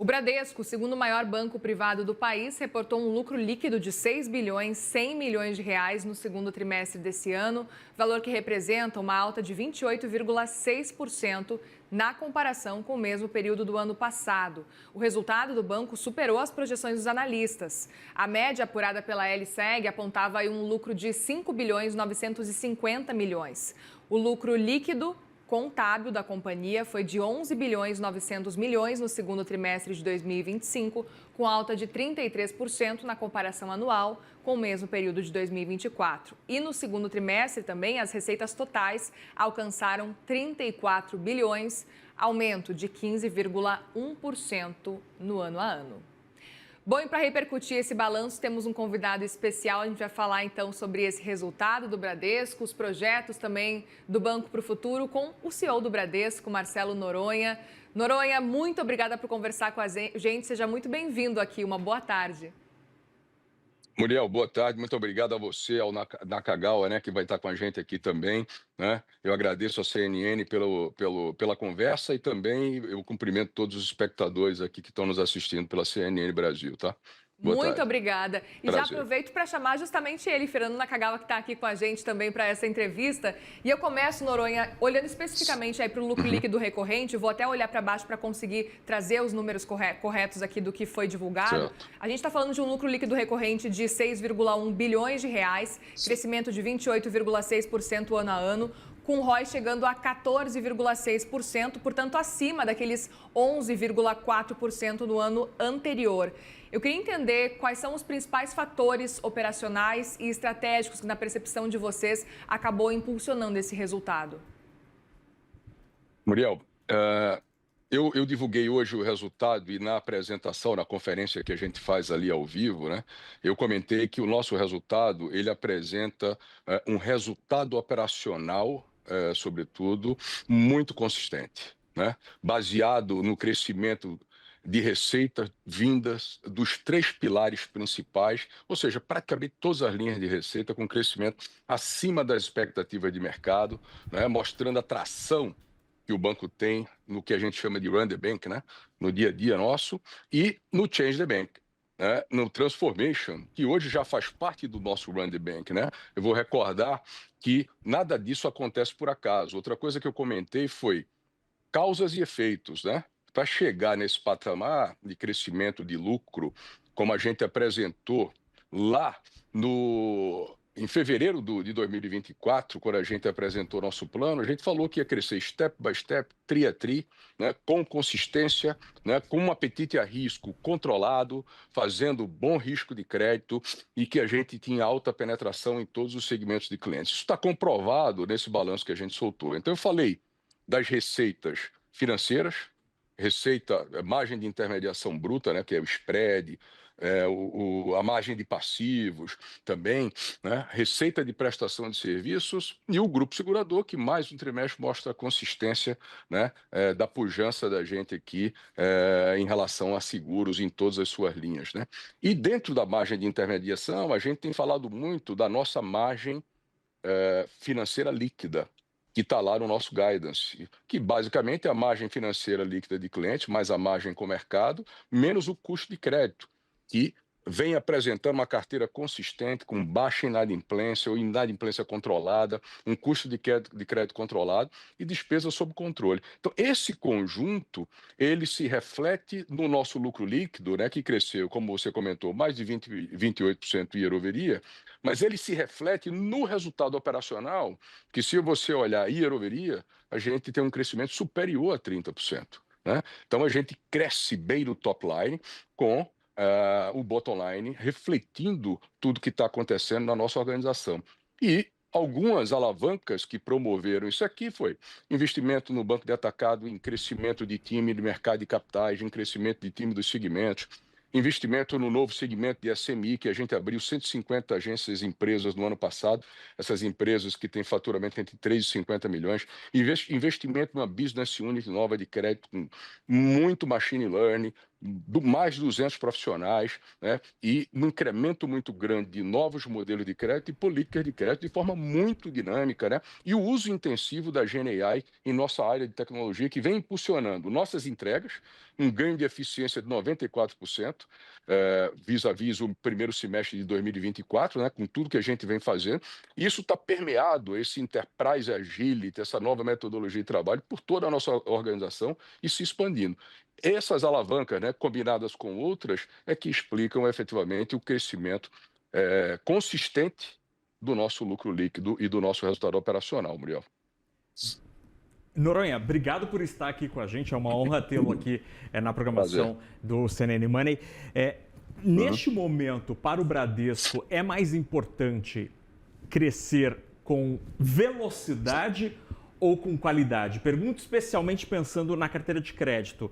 O Bradesco, o segundo maior banco privado do país, reportou um lucro líquido de 6 bilhões 100 milhões de reais no segundo trimestre desse ano, valor que representa uma alta de 28,6% na comparação com o mesmo período do ano passado. O resultado do banco superou as projeções dos analistas. A média apurada pela LSEG apontava aí um lucro de 5 bilhões 950 milhões. O lucro líquido contábil da companhia foi de 11 bilhões 900 milhões no segundo trimestre de 2025, com alta de 33% na comparação anual com o mesmo período de 2024. E no segundo trimestre também as receitas totais alcançaram 34 bilhões, aumento de 15,1% no ano a ano. Bom, e para repercutir esse balanço, temos um convidado especial. A gente vai falar então sobre esse resultado do Bradesco, os projetos também do Banco para o Futuro, com o CEO do Bradesco, Marcelo Noronha. Noronha, muito obrigada por conversar com a gente. Seja muito bem-vindo aqui. Uma boa tarde. Muriel, boa tarde, muito obrigado a você, ao Nakagawa, né, que vai estar com a gente aqui também, né? Eu agradeço a CNN pela conversa e também eu cumprimento todos os espectadores aqui que estão nos assistindo pela CNN Brasil, tá? Boa Muito tarde. obrigada. E já Prazer. aproveito para chamar justamente ele, Fernando Nakagawa, que está aqui com a gente também para essa entrevista. E eu começo, Noronha, olhando especificamente aí para o lucro líquido recorrente. Vou até olhar para baixo para conseguir trazer os números corretos aqui do que foi divulgado. Certo. A gente está falando de um lucro líquido recorrente de 6,1 bilhões de reais, crescimento de 28,6% ano a ano, com o ROI chegando a 14,6%, portanto acima daqueles 11,4% no ano anterior. Eu queria entender quais são os principais fatores operacionais e estratégicos que, na percepção de vocês, acabou impulsionando esse resultado. Muriel, eu divulguei hoje o resultado e na apresentação, na conferência que a gente faz ali ao vivo, né, eu comentei que o nosso resultado, ele apresenta um resultado operacional, sobretudo, muito consistente, né, baseado no crescimento de receita vindas dos três pilares principais, ou seja, praticamente todas as linhas de receita com crescimento acima das expectativas de mercado, né, mostrando a tração que o banco tem no que a gente chama de Run the Bank, né? No dia a dia nosso, e no Change the Bank, né? No Transformation, que hoje já faz parte do nosso Run the Bank, né? Eu vou recordar que nada disso acontece por acaso. Outra coisa que eu comentei foi causas e efeitos, né? Para chegar nesse patamar de crescimento de lucro, como a gente apresentou lá em fevereiro de 2024, quando a gente apresentou nosso plano, a gente falou que ia crescer step by step, tri a tri, né, com consistência, né, com um apetite a risco controlado, fazendo bom risco de crédito e que a gente tinha alta penetração em todos os segmentos de clientes. Isso está comprovado nesse balanço que a gente soltou. Então, eu falei das receitas financeiras, margem de intermediação bruta, né, que é o spread, a margem de passivos também, né, receita de prestação de serviços e o grupo segurador, que mais um trimestre mostra a consistência, né, da pujança da gente aqui em relação a seguros em todas as suas linhas, né? E dentro da margem de intermediação, a gente tem falado muito da nossa margem financeira líquida, que está lá no nosso guidance, que basicamente é a margem financeira líquida de cliente, mais a margem com o mercado, menos o custo de crédito, que vem apresentando uma carteira consistente, com baixa inadimplência ou inadimplência controlada, um custo de crédito controlado e despesa sob controle. Então, esse conjunto, ele se reflete no nosso lucro líquido, né, que cresceu, como você comentou, mais de 28% year over year, mas ele se reflete no resultado operacional, que se você olhar year over year, a gente tem um crescimento superior a 30%. Né? Então, a gente cresce bem no top line com o bottom line, refletindo tudo que está acontecendo na nossa organização. E algumas alavancas que promoveram isso aqui foi investimento no banco de atacado, em crescimento de time de mercado de capitais, em crescimento de time dos segmentos, investimento no novo segmento de SMI, que a gente abriu 150 agências e empresas no ano passado, essas empresas que têm faturamento entre 3 e 50 milhões, investimento numa business unit nova de crédito com muito machine learning, mais de 200 profissionais, né, e um incremento muito grande de novos modelos de crédito e políticas de crédito de forma muito dinâmica, né, e o uso intensivo da GenAI em nossa área de tecnologia, que vem impulsionando nossas entregas, um ganho de eficiência de 94%, vis-à-vis o primeiro semestre de 2024, né, com tudo que a gente vem fazendo. E isso está permeado, esse Enterprise Agility, essa nova metodologia de trabalho, por toda a nossa organização e se expandindo. Essas alavancas, né, combinadas com outras, é que explicam efetivamente o crescimento consistente do nosso lucro líquido e do nosso resultado operacional, Muriel. Noronha, obrigado por estar aqui com a gente. É uma honra tê-lo aqui na programação do CNN Money. Neste momento, para o Bradesco, é mais importante crescer com velocidade ou com qualidade? Pergunto especialmente pensando na carteira de crédito.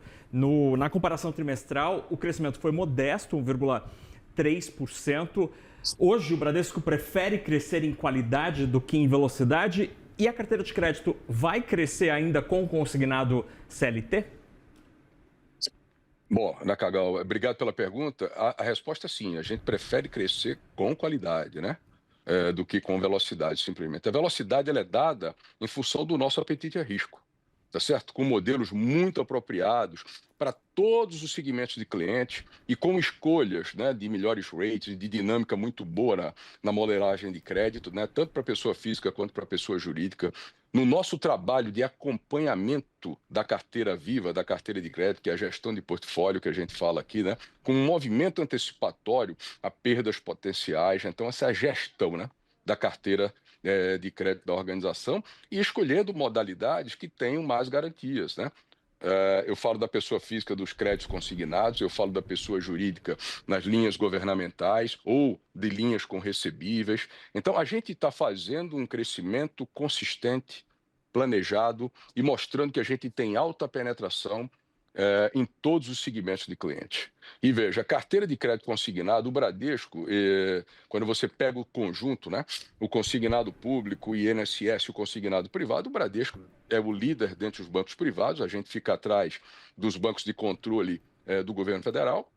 Na comparação trimestral, o crescimento foi modesto, 1,3%. Hoje, o Bradesco prefere crescer em qualidade do que em velocidade. E a carteira de crédito vai crescer ainda com o consignado CLT? Bom, Nakagawa, obrigado pela pergunta. A resposta é sim, a gente prefere crescer com qualidade, né? Do que com velocidade, simplesmente. A velocidade ela é dada em função do nosso apetite a risco, tá certo? Com modelos muito apropriados para todos os segmentos de clientes e com escolhas, né, de melhores rates, de dinâmica muito boa na modelagem de crédito, né, tanto para pessoa física quanto para pessoa jurídica. No nosso trabalho de acompanhamento da carteira viva, da carteira de crédito, que é a gestão de portfólio que a gente fala aqui, né, com um movimento antecipatório a perdas potenciais. Então, essa é a gestão, né, da carteira de crédito da organização e escolhendo modalidades que tenham mais garantias, né? Eu falo da pessoa física dos créditos consignados, eu falo da pessoa jurídica nas linhas governamentais ou de linhas com recebíveis. Então, a gente está fazendo um crescimento consistente, planejado e mostrando que a gente tem alta penetração em todos os segmentos de cliente. E veja, a carteira de crédito consignado, o Bradesco, quando você pega o conjunto, né, o consignado público, o INSS, o consignado privado, o Bradesco é o líder dentre os bancos privados, a gente fica atrás dos bancos de controle do governo federal,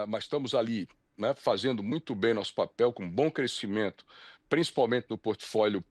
mas estamos ali, né, fazendo muito bem nosso papel, com bom crescimento, principalmente no portfólio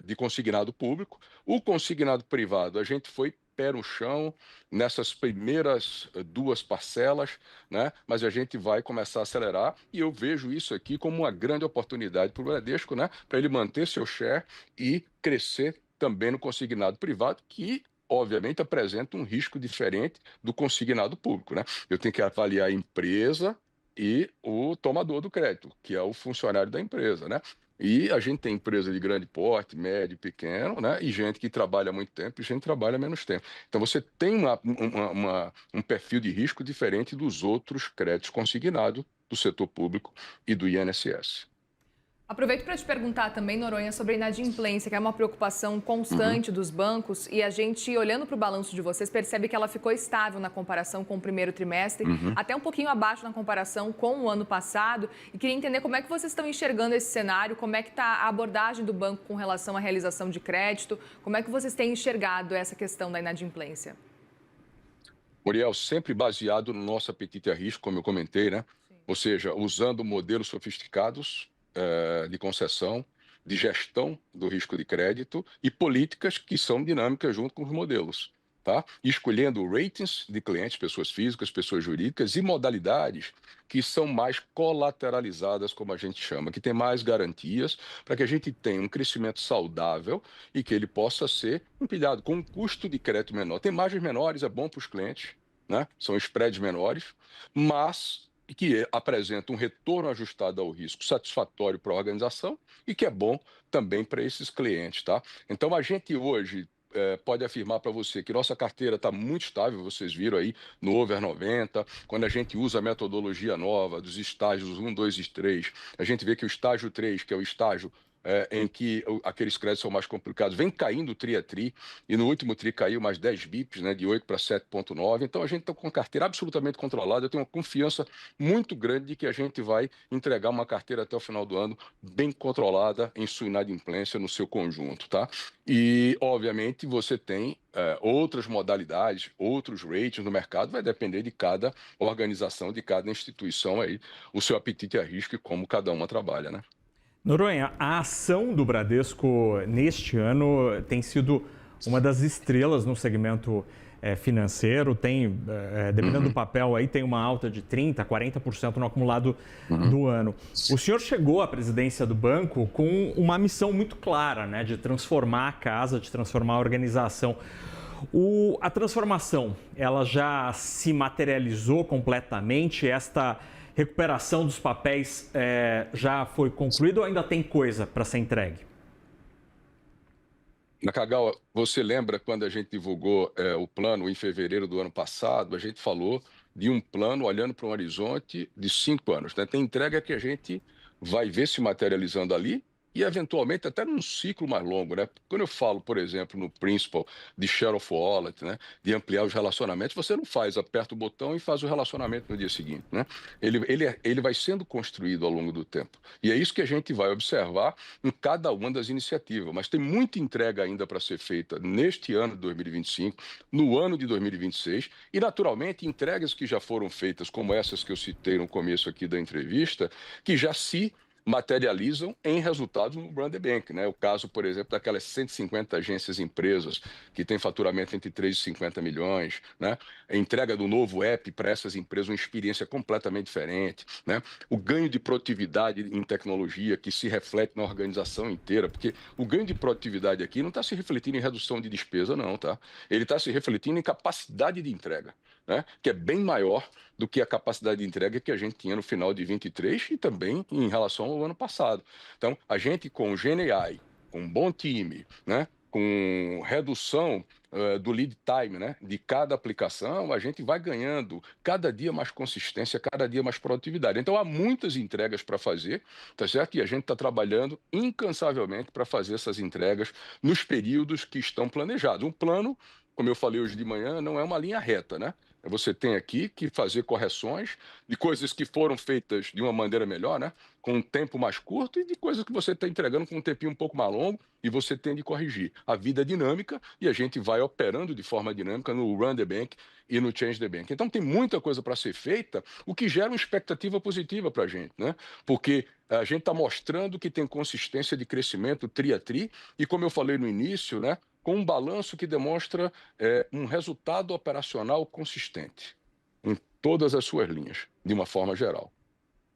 de consignado público. O consignado privado, a gente foi pé no chão nessas primeiras duas parcelas, né? Mas a gente vai começar a acelerar e eu vejo isso aqui como uma grande oportunidade para o Bradesco, né? Para ele manter seu share e crescer também no consignado privado, que obviamente apresenta um risco diferente do consignado público, né? Eu tenho que avaliar a empresa e o tomador do crédito, que é o funcionário da empresa, né? E a gente tem empresa de grande porte, médio, pequeno, né? E gente que trabalha muito tempo e gente que trabalha menos tempo. Então, você tem um perfil de risco diferente dos outros créditos consignados do setor público e do INSS. Aproveito para te perguntar também, Noronha, sobre a inadimplência, que é uma preocupação constante dos bancos, e a gente, olhando para o balanço de vocês, percebe que ela ficou estável na comparação com o primeiro trimestre, até um pouquinho abaixo na comparação com o ano passado, e queria entender como é que vocês estão enxergando esse cenário, como é que está a abordagem do banco com relação à realização de crédito, como é que vocês têm enxergado essa questão da inadimplência? Muriel, sempre baseado no nosso apetite a risco, como eu comentei, né? Sim. Ou seja, usando modelos sofisticados de concessão, de gestão do risco de crédito e políticas que são dinâmicas junto com os modelos, tá? E escolhendo ratings de clientes, pessoas físicas, pessoas jurídicas e modalidades que são mais colateralizadas, como a gente chama, que tem mais garantias para que a gente tenha um crescimento saudável e que ele possa ser empilhado com um custo de crédito menor. Tem margens menores, é bom para os clientes, né? São spreads menores, mas que apresenta um retorno ajustado ao risco satisfatório para a organização e que é bom também para esses clientes, tá? Então, a gente hoje pode afirmar para você que nossa carteira está muito estável, vocês viram aí no over 90, quando a gente usa a metodologia nova dos estágios 1, 2 e 3, a gente vê que o estágio 3, que é o estágio em que aqueles créditos são mais complicados, vem caindo tri a tri, e no último tri caiu mais 10 bips, né, de 8 para 7,9. Então, a gente está com a carteira absolutamente controlada. Eu tenho uma confiança muito grande de que a gente vai entregar uma carteira até o final do ano bem controlada em sua inadimplência no seu conjunto, tá? E, obviamente, você tem outras modalidades, outros ratings no mercado, vai depender de cada organização, de cada instituição aí, o seu apetite a risco e como cada uma trabalha, né? Noronha, a ação do Bradesco neste ano tem sido uma das estrelas no segmento financeiro. Tem, dependendo do papel, aí tem uma alta de 30%, 40% no acumulado do ano. O senhor chegou à presidência do banco com uma missão muito clara, né, de transformar a casa, de transformar a organização. A transformação, ela já se materializou completamente? Esta recuperação dos papéis já foi concluída ou ainda tem coisa para ser entregue? Nakagawa, você lembra quando a gente divulgou o plano em fevereiro do ano passado? A gente falou de um plano olhando para um horizonte de 5 anos, né? Tem entrega que a gente vai ver se materializando ali e, eventualmente, até num ciclo mais longo, né? Quando eu falo, por exemplo, no principal de share of wallet, né? De ampliar os relacionamentos, você não aperta o botão e faz o relacionamento no dia seguinte, né? Ele vai sendo construído ao longo do tempo. E é isso que a gente vai observar em cada uma das iniciativas. Mas tem muita entrega ainda para ser feita neste ano de 2025, no ano de 2026, e, naturalmente, entregas que já foram feitas, como essas que eu citei no começo aqui da entrevista, que já se materializam em resultados no Brand Bank, né? O caso, por exemplo, daquelas 150 agências empresas que têm faturamento entre 3 e 50 milhões, né? A entrega do novo app para essas empresas, uma experiência completamente diferente, né? O ganho de produtividade em tecnologia que se reflete na organização inteira, porque o ganho de produtividade aqui não está se refletindo em redução de despesa, não, tá? Ele está se refletindo em capacidade de entrega, né? Que é bem maior do que a capacidade de entrega que a gente tinha no final de 23 e também em relação ao ano passado. Então, a gente com o GenAI, com um bom time, né? Com redução do lead time, né? De cada aplicação, a gente vai ganhando cada dia mais consistência, cada dia mais produtividade. Então, há muitas entregas para fazer, tá certo? E a gente está trabalhando incansavelmente para fazer essas entregas nos períodos que estão planejados. Um plano, como eu falei hoje de manhã, não é uma linha reta, né? Você tem aqui que fazer correções de coisas que foram feitas de uma maneira melhor, né? Com um tempo mais curto, e de coisas que você está entregando com um tempinho um pouco mais longo e você tem de corrigir. A vida é dinâmica e a gente vai operando de forma dinâmica no Run the Bank e no Change the Bank. Então tem muita coisa para ser feita, o que gera uma expectativa positiva para a gente, né? Porque a gente está mostrando que tem consistência de crescimento tri a tri e, como eu falei no início, né? Com um balanço que demonstra um resultado operacional consistente em todas as suas linhas, de uma forma geral.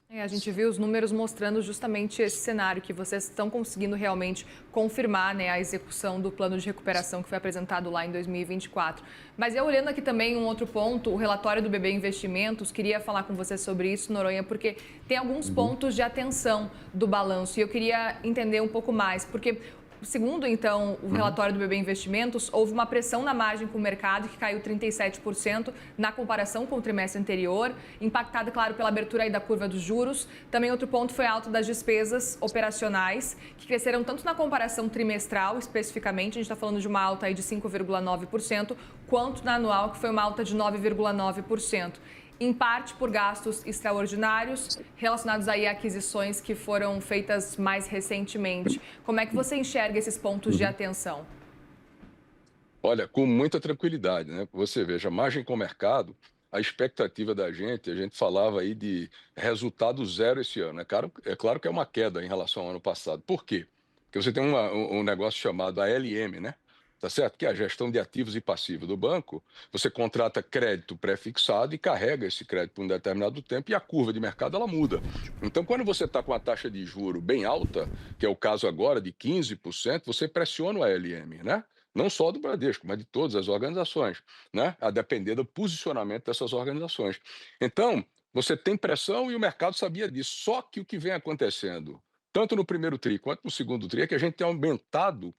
A gente viu os números mostrando justamente esse cenário, que vocês estão conseguindo realmente confirmar, né, a execução do plano de recuperação que foi apresentado lá em 2024. Mas eu olhando aqui também um outro ponto, o relatório do BB Investimentos, queria falar com você sobre isso, Noronha, porque tem alguns pontos de atenção do balanço e eu queria entender um pouco mais, porque segundo, então, o relatório do BB Investimentos, houve uma pressão na margem com o mercado que caiu 37% na comparação com o trimestre anterior, impactada, claro, pela abertura aí da curva dos juros. Também outro ponto foi a alta das despesas operacionais, que cresceram tanto na comparação trimestral, especificamente, a gente está falando de uma alta aí de 5,9%, quanto na anual, que foi uma alta de 9,9%. Em parte por gastos extraordinários relacionados aí a aquisições que foram feitas mais recentemente. Como é que você enxerga esses pontos de atenção? Olha, com muita tranquilidade, né? Você veja, margem com o mercado, a expectativa da gente, a gente falava aí de resultado zero esse ano, né? É claro que é uma queda em relação ao ano passado. Por quê? Porque você tem um negócio chamado ALM, né? Tá certo? Que é a gestão de ativos e passivos do banco. Você contrata crédito pré-fixado e carrega esse crédito por um determinado tempo e a curva de mercado ela muda. Então, quando você está com a taxa de juro bem alta, que é o caso agora de 15%, você pressiona o ALM, né? Não só do Bradesco, mas de todas as organizações, né? A depender do posicionamento dessas organizações. Então, você tem pressão e o mercado sabia disso. Só que o que vem acontecendo, tanto no primeiro TRI quanto no segundo TRI, é que a gente tem aumentado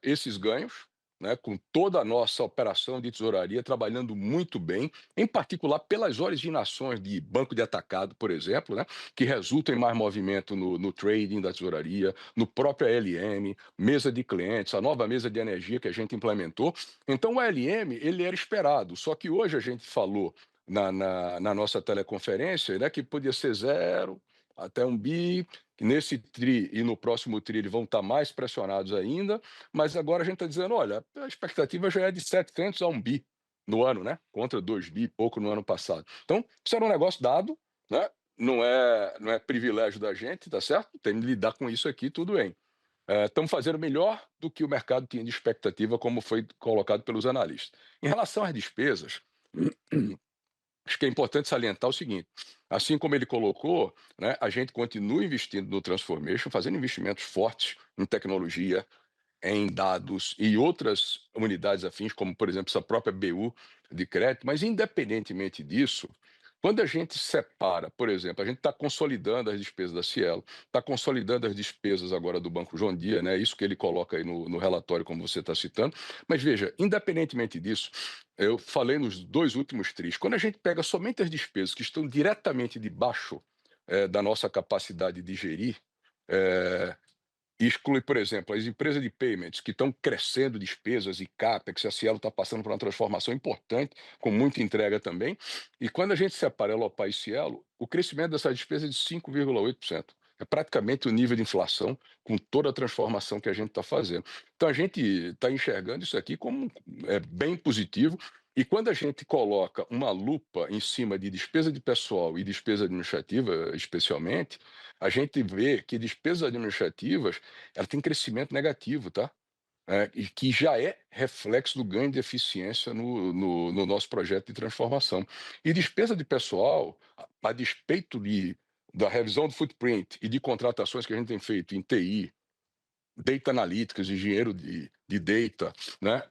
esses ganhos, né, com toda a nossa operação de tesouraria trabalhando muito bem, em particular pelas originações de banco de atacado, por exemplo, né, que resultam em mais movimento no trading da tesouraria, no próprio ALM, mesa de clientes, a nova mesa de energia que a gente implementou. Então, o ALM, ele era esperado, só que hoje a gente falou na nossa teleconferência, né, que podia ser 0 até 1 bi, que nesse TRI e no próximo TRI eles vão estar mais pressionados ainda, mas agora a gente está dizendo, olha, a expectativa já é de 700 a 1 bi no ano, né? Contra 2 bi e pouco no ano passado. Então, isso era um negócio dado, né? Não é privilégio da gente, tá certo? Tem que lidar com isso aqui, tudo bem. Estamos fazendo melhor do que o mercado tinha de expectativa, como foi colocado pelos analistas. Em relação às despesas, acho que é importante salientar o seguinte: assim como ele colocou, né, a gente continua investindo no Transformation, fazendo investimentos fortes em tecnologia, em dados e outras unidades afins, como, por exemplo, essa própria BU de crédito, mas independentemente disso, quando a gente separa, por exemplo, a gente está consolidando as despesas da Cielo, está consolidando as despesas agora do Banco João Dia, né? Isso que ele coloca aí no relatório, como você está citando. Mas veja, independentemente disso, eu falei nos 2 últimos tris, quando a gente pega somente as despesas que estão diretamente debaixo da nossa capacidade de gerir, eh, exclui, por exemplo, as empresas de payments que estão crescendo despesas e CAPEX, a Cielo está passando por uma transformação importante, com muita entrega também. E quando a gente separa Elopar e Cielo, o crescimento dessa despesa é de 5,8%. É praticamente o nível de inflação com toda a transformação que a gente está fazendo. Então a gente está enxergando isso aqui como bem positivo. E quando a gente coloca uma lupa em cima de despesa de pessoal e despesa administrativa, especialmente, a gente vê que despesas administrativas ela tem crescimento negativo, tá? E que já é reflexo do ganho de eficiência no nosso projeto de transformação. E despesa de pessoal, a despeito da revisão do footprint e de contratações que a gente tem feito em TI, data analytics, engenheiro de data, né?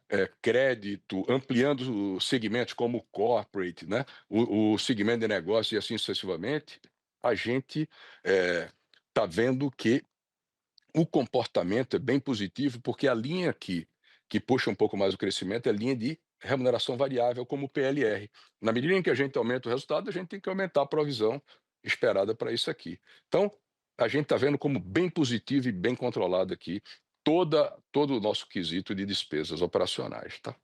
Crédito, ampliando os segmentos como o corporate, né? O segmento de negócio e assim sucessivamente, a gente está vendo que o comportamento é bem positivo, porque a linha que puxa um pouco mais o crescimento é a linha de remuneração variável, como o PLR. Na medida em que a gente aumenta o resultado, a gente tem que aumentar a provisão esperada para isso aqui. Então, a gente está vendo como bem positivo e bem controlado aqui todo o nosso quesito de despesas operacionais, tá?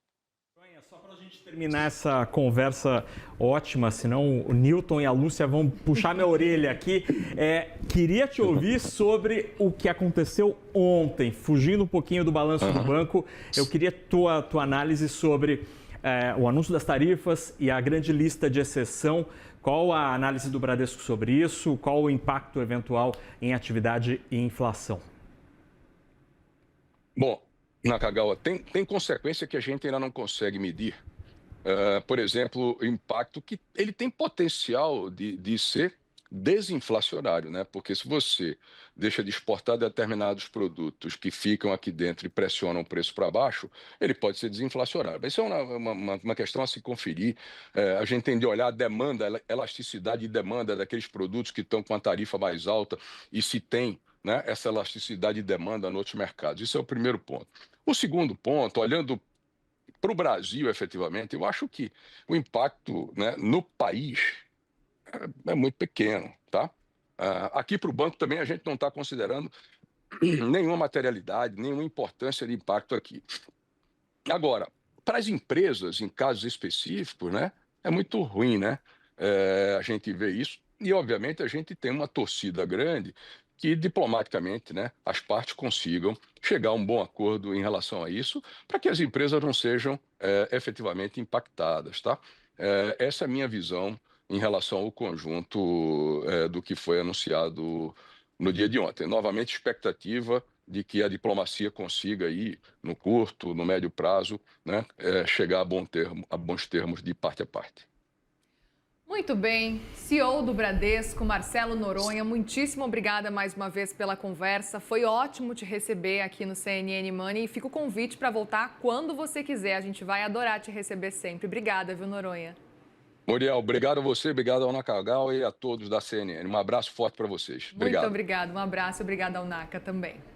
Só para a gente terminar essa conversa ótima, senão o Newton e a Lúcia vão puxar minha orelha aqui. Queria te ouvir sobre o que aconteceu ontem, fugindo um pouquinho do balanço do banco. Eu queria tua análise sobre o anúncio das tarifas e a grande lista de exceção. Qual a análise do Bradesco sobre isso? Qual o impacto eventual em atividade e inflação? Bom, Nakagawa, tem consequência que a gente ainda não consegue medir. Por exemplo, o impacto que ele tem potencial de ser desinflacionário, né? Porque se você deixa de exportar determinados produtos que ficam aqui dentro e pressionam o preço para baixo, ele pode ser desinflacionário. Mas isso é uma questão a se conferir. A gente tem de olhar a demanda, a elasticidade de demanda daqueles produtos que estão com a tarifa mais alta e se tem, né, essa elasticidade de demanda nos outros mercados. Isso é o primeiro ponto. O segundo ponto, olhando para o Brasil, efetivamente, eu acho que o impacto, né, no país é muito pequeno, tá? Aqui para o banco também a gente não está considerando nenhuma materialidade, nenhuma importância de impacto aqui. Agora, para as empresas, em casos específicos, né, é muito ruim, né? A gente vê isso e, obviamente, a gente tem uma torcida grande que, diplomaticamente, né, as partes consigam chegar a um bom acordo em relação a isso, para que as empresas não sejam efetivamente impactadas, tá? Essa é a minha visão em relação ao conjunto do que foi anunciado no dia de ontem. Novamente, expectativa de que a diplomacia consiga aí, no curto, no médio prazo, né, chegar a bons termos de parte a parte. Muito bem. CEO do Bradesco, Marcelo Noronha, muitíssimo obrigada mais uma vez pela conversa. Foi ótimo te receber aqui no CNN Money e fica o convite para voltar quando você quiser. A gente vai adorar te receber sempre. Obrigada, viu, Noronha? Muriel, obrigado a você, obrigado ao Nakagawa e a todos da CNN. Um abraço forte para vocês. Muito Obrigado. obrigada. Um abraço e obrigada ao Naka também.